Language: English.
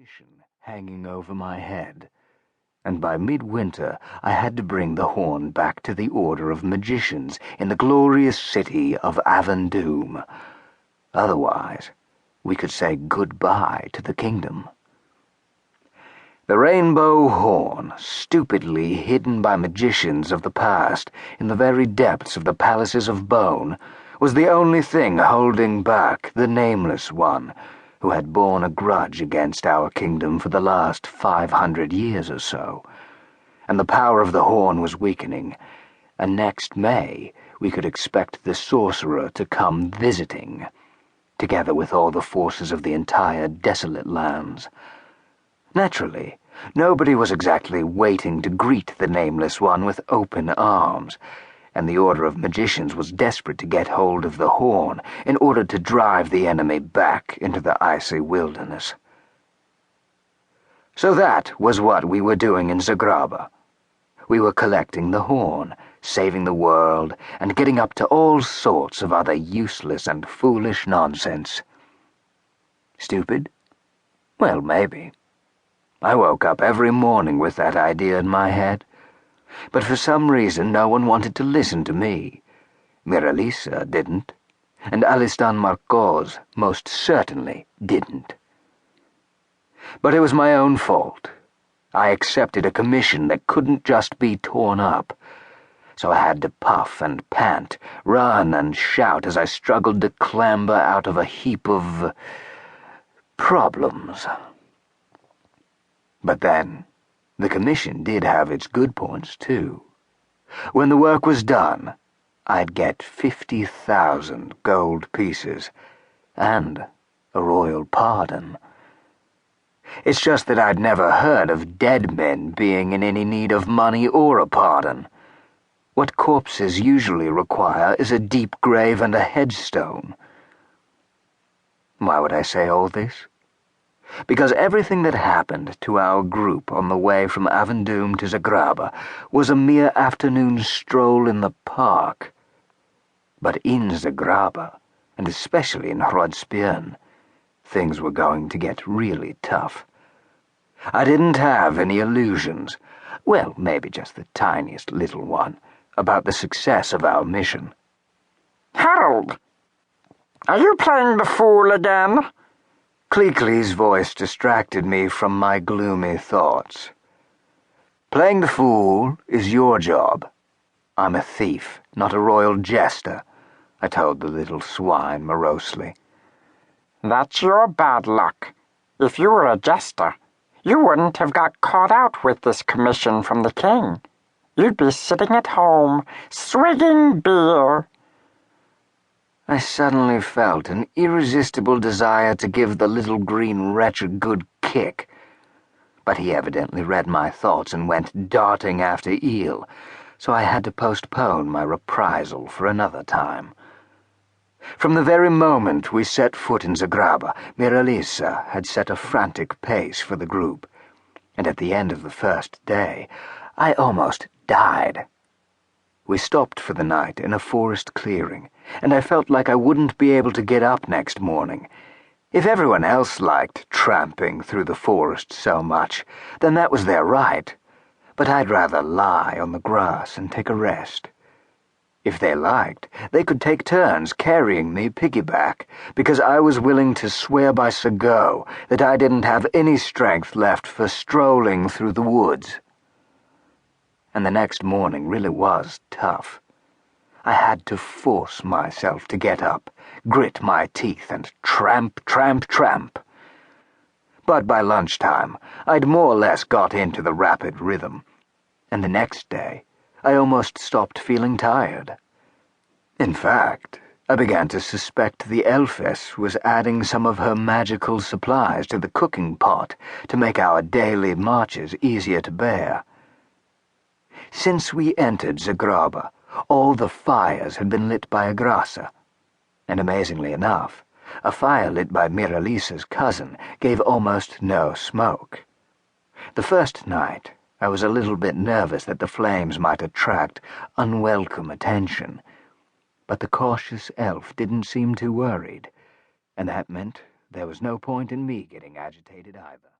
mission hanging over my head, and by midwinter I had to bring the horn back to the Order of Magicians in the glorious city of Avendoom. Otherwise, we could say goodbye to the kingdom. The rainbow horn, stupidly hidden by magicians of the past in the very depths of the palaces of bone, was the only thing holding back the Nameless One, who had borne a grudge against our kingdom for the last 500 years or so. And the power of the horn was weakening, and next May we could expect the sorcerer to come visiting, together with all the forces of the entire desolate lands. Naturally, nobody was exactly waiting to greet the Nameless One with open arms, and the Order of Magicians was desperate to get hold of the horn in order to drive the enemy back into the icy wilderness. So that was what we were doing in Zagrabia. We were collecting the horn, saving the world, and getting up to all sorts of other useless and foolish nonsense. Stupid? Well, maybe. I woke up every morning with that idea in my head, but for some reason no one wanted to listen to me. Miralisa didn't, and Alistan Marcoz most certainly didn't. But it was my own fault. I accepted a commission that couldn't just be torn up, so I had to puff and pant, run and shout as I struggled to clamber out of a heap of problems. But then, the commission did have its good points, too. When the work was done, I'd get 50,000 gold pieces, and a royal pardon. It's just that I'd never heard of dead men being in any need of money or a pardon. What corpses usually require is a deep grave and a headstone. Why would I say all this? Because everything that happened to our group on the way from Avendoom to Zagrabia was a mere afternoon stroll in the park. But in Zagrabia, and especially in Hrad Spein, things were going to get really tough. I didn't have any illusions, well, maybe just the tiniest little one, about the success of our mission. Harold, are you playing the fool again? Cleekly's voice distracted me from my gloomy thoughts. Playing the fool is your job. I'm a thief, not a royal jester, I told the little swine morosely. That's your bad luck. If you were a jester, you wouldn't have got caught out with this commission from the king. You'd be sitting at home, swigging beer. I suddenly felt an irresistible desire to give the little green wretch a good kick. But he evidently read my thoughts and went darting after Eel, so I had to postpone my reprisal for another time. From the very moment we set foot in Zagrabia, Miralisa had set a frantic pace for the group, and at the end of the first day, I almost died. We stopped for the night in a forest clearing, and I felt like I wouldn't be able to get up next morning. If everyone else liked tramping through the forest so much, then that was their right, but I'd rather lie on the grass and take a rest. If they liked, they could take turns carrying me piggyback, because I was willing to swear by Sago that I didn't have any strength left for strolling through the woods. And the next morning really was tough. I had to force myself to get up, grit my teeth, and tramp, tramp, tramp. But by lunchtime, I'd more or less got into the rapid rhythm, and the next day, I almost stopped feeling tired. In fact, I began to suspect the elfess was adding some of her magical supplies to the cooking pot to make our daily marches easier to bear. Since we entered Zagrabia, all the fires had been lit by Agrasa, and amazingly enough, a fire lit by Miralisa's cousin gave almost no smoke. The first night, I was a little bit nervous that the flames might attract unwelcome attention, but the cautious elf didn't seem too worried, and that meant there was no point in me getting agitated either.